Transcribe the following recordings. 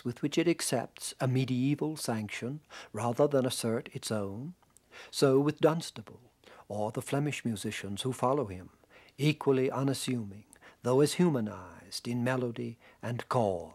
with which it accepts a medieval sanction rather than assert its own. So with Dunstable, or the Flemish musicians who follow him, equally unassuming, though as humanized in melody and chord.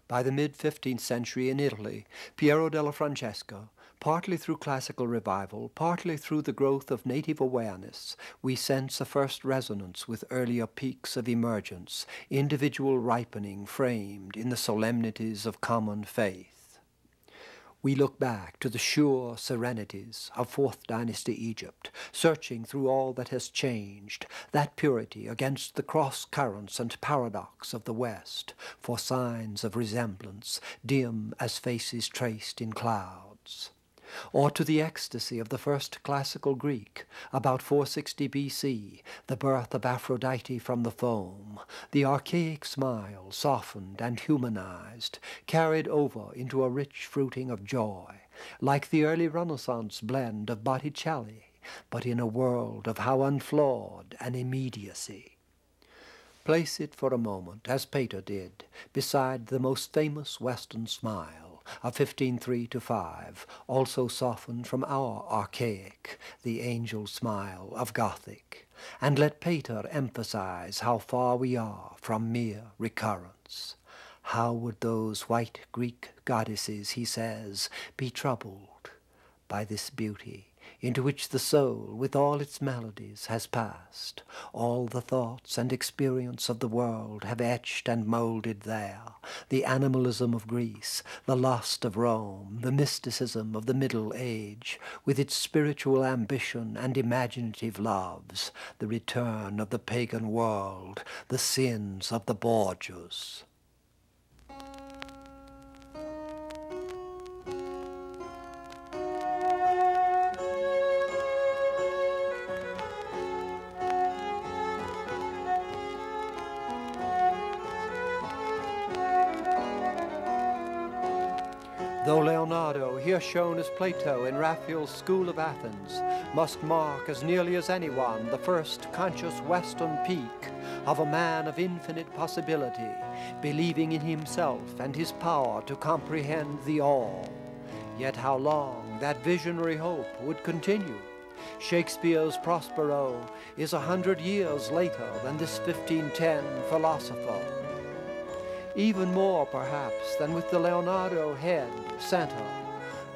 By the mid-15th century in Italy, Piero della Francesca, partly through classical revival, partly through the growth of native awareness, we sense a first resonance with earlier peaks of emergence, individual ripening framed in the solemnities of common faith. We look back to the sure serenities of 4th Dynasty Egypt, searching through all that has changed, that purity against the cross-currents and paradox of the West, for signs of resemblance, dim as faces traced in clouds. Or to the ecstasy of the first classical Greek, about 460 B.C., the birth of Aphrodite from the foam, the archaic smile softened and humanized, carried over into a rich fruiting of joy, like the early Renaissance blend of Botticelli, but in a world of how unflawed an immediacy. Place it for a moment, as Pater did, beside the most famous Western smile, of 1503-5, also softened from our archaic, the angel smile of Gothic, and let Pater emphasize how far we are from mere recurrence. How would those white Greek goddesses, he says, be troubled by this beauty, into which the soul, with all its melodies, has passed. All the thoughts and experience of the world have etched and molded there. The animalism of Greece, the lust of Rome, the mysticism of the Middle Age, with its spiritual ambition and imaginative loves, the return of the pagan world, the sins of the Borgias. Though Leonardo, here shown as Plato in Raphael's School of Athens, must mark as nearly as anyone the first conscious Western peak of a man of infinite possibility, believing in himself and his power to comprehend the all. Yet how long that visionary hope would continue? Shakespeare's Prospero is 100 years later than this 1510 philosopher. Even more, perhaps, than with the Leonardo head center,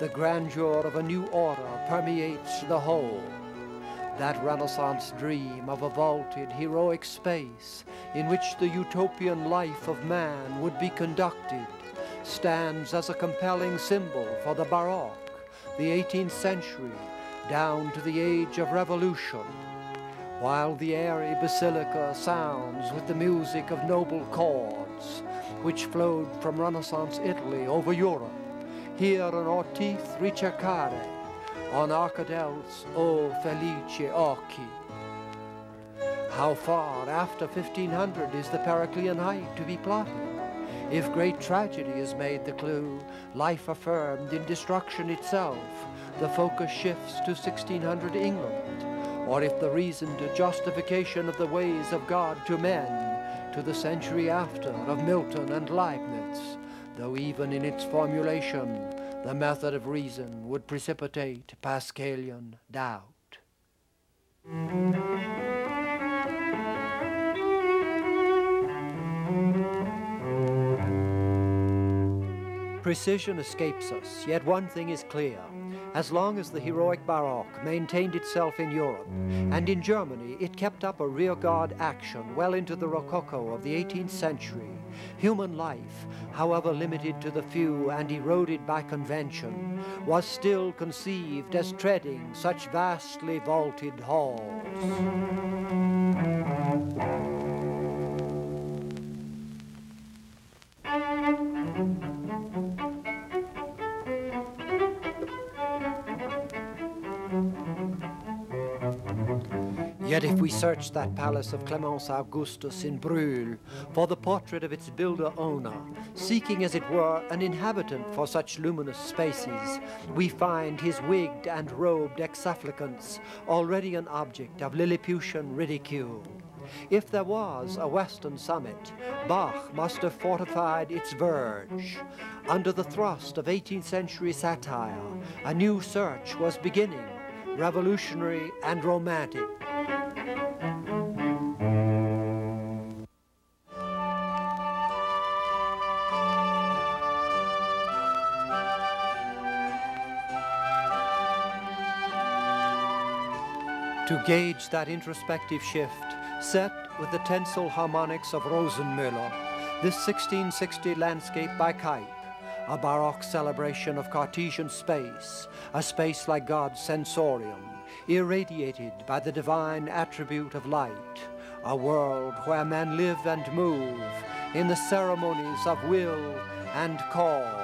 the grandeur of a new order permeates the whole. That Renaissance dream of a vaulted, heroic space in which the utopian life of man would be conducted stands as a compelling symbol for the Baroque, the 18th century, down to the age of revolution, while the airy basilica sounds with the music of noble chords, which flowed from Renaissance Italy over Europe, here on Ortith ricercare, on Arcadel's O felice occhi. How far after 1500 is the Periclean height to be plotted? If great tragedy is made the clue, life affirmed in destruction itself, the focus shifts to 1600 England, or if the reasoned justification of the ways of God to men, to the century after of Milton and Leibniz, though even in its formulation, the method of reason would precipitate Pascalian doubt. Precision escapes us, yet one thing is clear. As long as the heroic Baroque maintained itself in Europe, and in Germany it kept up a rearguard action well into the Rococo of the 18th century, human life, however limited to the few and eroded by convention, was still conceived as treading such vastly vaulted halls. Yet if we search that palace of Clemence Augustus in Brühl for the portrait of its builder-owner, seeking as it were an inhabitant for such luminous spaces, we find his wigged and robed exsufflicants already an object of Lilliputian ridicule. If there was a western summit, Bach must have fortified its verge. Under the thrust of 18th century satire, a new search was beginning, revolutionary and romantic. To gauge that introspective shift, set with the tensile harmonics of Rosenmüller, this 1660 landscape by Kuyp, a Baroque celebration of Cartesian space, a space like God's sensorium, irradiated by the divine attribute of light, a world where men live and move in the ceremonies of will and cause.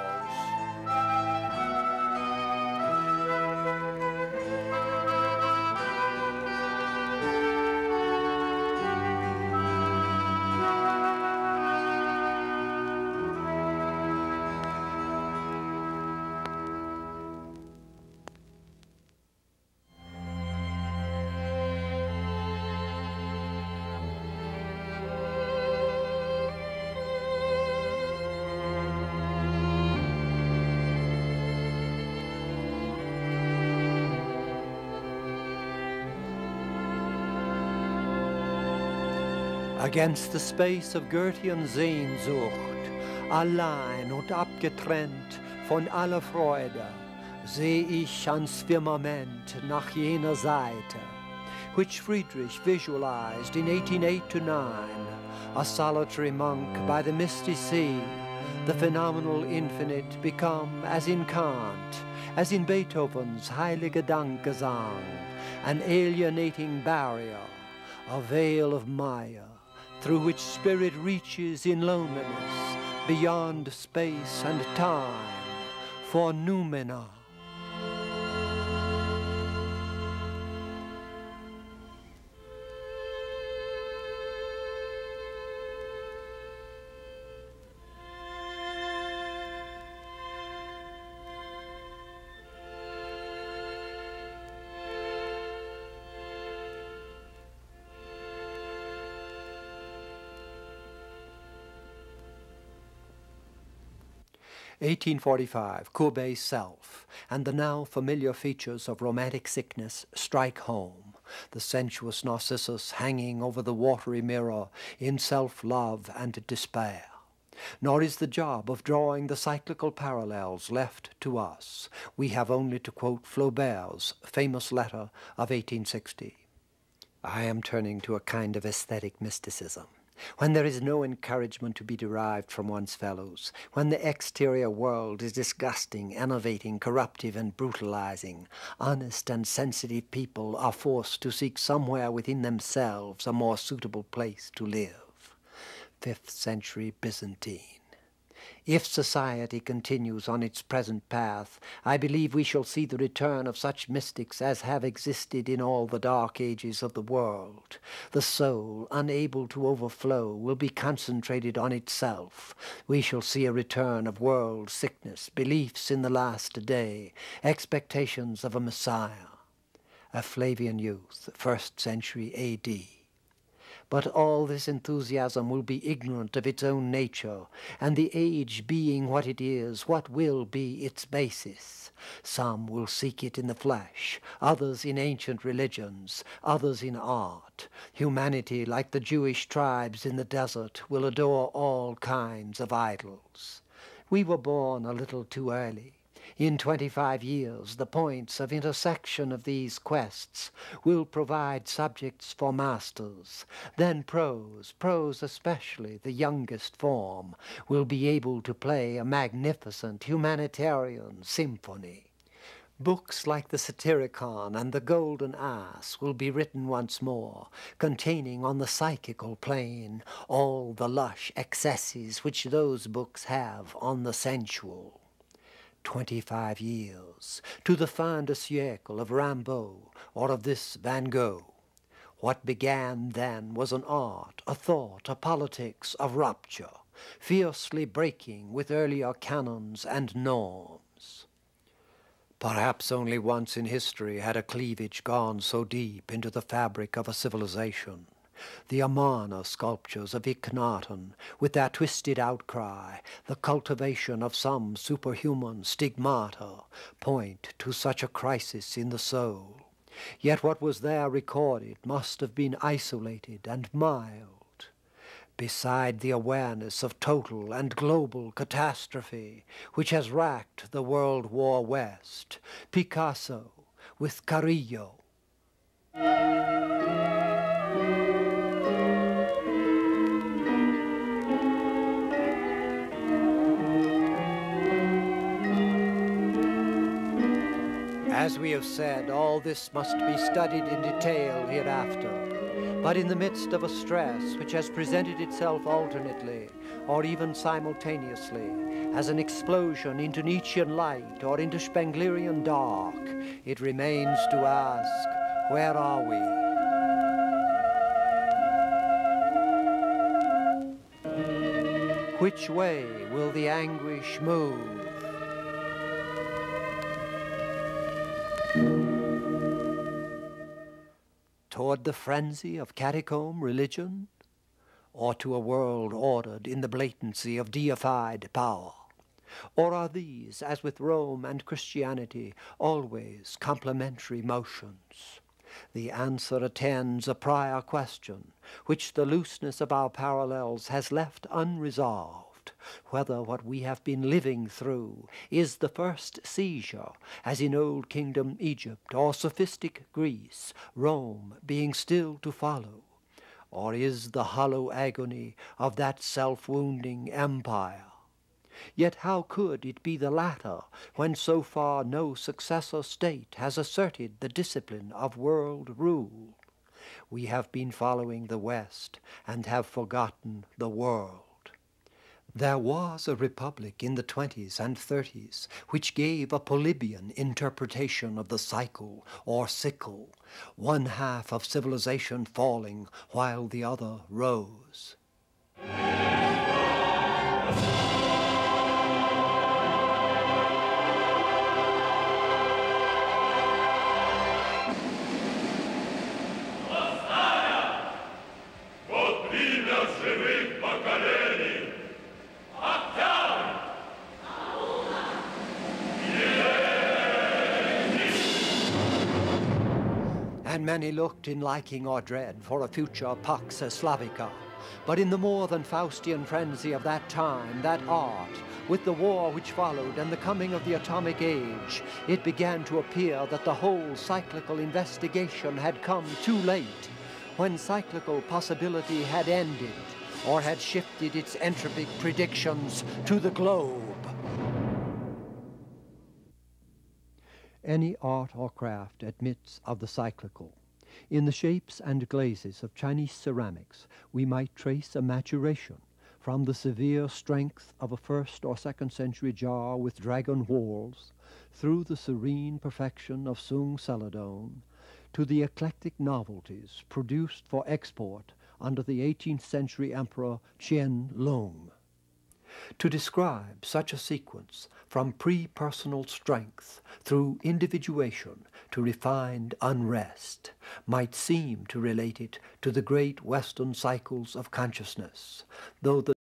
Against the space of Goethean Sehnsucht, allein und abgetrennt von aller Freude, seh ich ans Firmament nach jener Seite, which Friedrich visualized in 1808 to 9, a solitary monk by the misty sea, the phenomenal infinite become as in Kant, as in Beethoven's Heilige Dankgesang, an alienating barrier, a veil of Maya, through which spirit reaches in loneliness beyond space and time for noumena. (1845), Courbet's Self, and the now familiar features of romantic sickness strike home, the sensuous Narcissus hanging over the watery mirror in self-love and despair. Nor is the job of drawing the cyclical parallels left to us. We have only to quote Flaubert's famous letter of 1860. I am turning to a kind of aesthetic mysticism. When there is no encouragement to be derived from one's fellows, when the exterior world is disgusting, enervating, corruptive, and brutalizing, honest and sensitive people are forced to seek somewhere within themselves a more suitable place to live. 5th century Byzantine. If society continues on its present path, I believe we shall see the return of such mystics as have existed in all the dark ages of the world. The soul, unable to overflow, will be concentrated on itself. We shall see a return of world sickness, beliefs in the last day, expectations of a Messiah. A Flavian youth, 1st century A.D. But all this enthusiasm will be ignorant of its own nature, and the age being what it is, what will be its basis? Some will seek it in the flesh, others in ancient religions, others in art. Humanity, like the Jewish tribes in the desert, will adore all kinds of idols. We were born a little too early. In 25 years, the points of intersection of these quests will provide subjects for masters. Then prose especially, the youngest form, will be able to play a magnificent humanitarian symphony. Books like the Satyricon and the Golden Ass will be written once more, containing on the psychical plane all the lush excesses which those books have on the sensual. 25 years, to the fin de siècle of Rimbaud or of this Van Gogh. What began then was an art, a thought, a politics of rupture, fiercely breaking with earlier canons and norms. Perhaps only once in history had a cleavage gone so deep into the fabric of a civilization. The Amarna sculptures of Akhenaten, with their twisted outcry, the cultivation of some superhuman stigmata, point to such a crisis in the soul. Yet what was there recorded must have been isolated and mild. Beside the awareness of total and global catastrophe, which has racked the World War West, Picasso with Carrillo. As we have said, all this must be studied in detail hereafter. But in the midst of a stress which has presented itself alternately, or even simultaneously, as an explosion into Nietzschean light or into Spenglerian dark, it remains to ask, where are we? Which way will the anguish move? Toward the frenzy of catacomb religion, or to a world ordered in the blatancy of deified power? Or are these, as with Rome and Christianity, always complementary motions? The answer attends a prior question, which the looseness of our parallels has left unresolved, whether what we have been living through is the first seizure, as in Old Kingdom Egypt or sophistic Greece, Rome being still to follow, or is the hollow agony of that self-wounding empire. Yet how could it be the latter, when so far no successor state has asserted the discipline of world rule? We have been following the West and have forgotten the world. There was a republic in the 20s and 30s which gave a Polybian interpretation of the cycle or sickle, one half of civilization falling while the other rose. And many looked in liking or dread for a future Pax Slavica. But in the more than Faustian frenzy of that time, that art, with the war which followed and the coming of the atomic age, it began to appear that the whole cyclical investigation had come too late, when cyclical possibility had ended, or had shifted its entropic predictions to the globe. Any art or craft admits of the cyclical. In the shapes and glazes of Chinese ceramics, we might trace a maturation from the severe strength of a 1st or 2nd century jar with dragon whorls, through the serene perfection of Sung Celadon, to the eclectic novelties produced for export under the 18th century emperor Qian Lung. To describe such a sequence from pre-personal strength through individuation to refined unrest might seem to relate it to the great Western cycles of consciousness, though the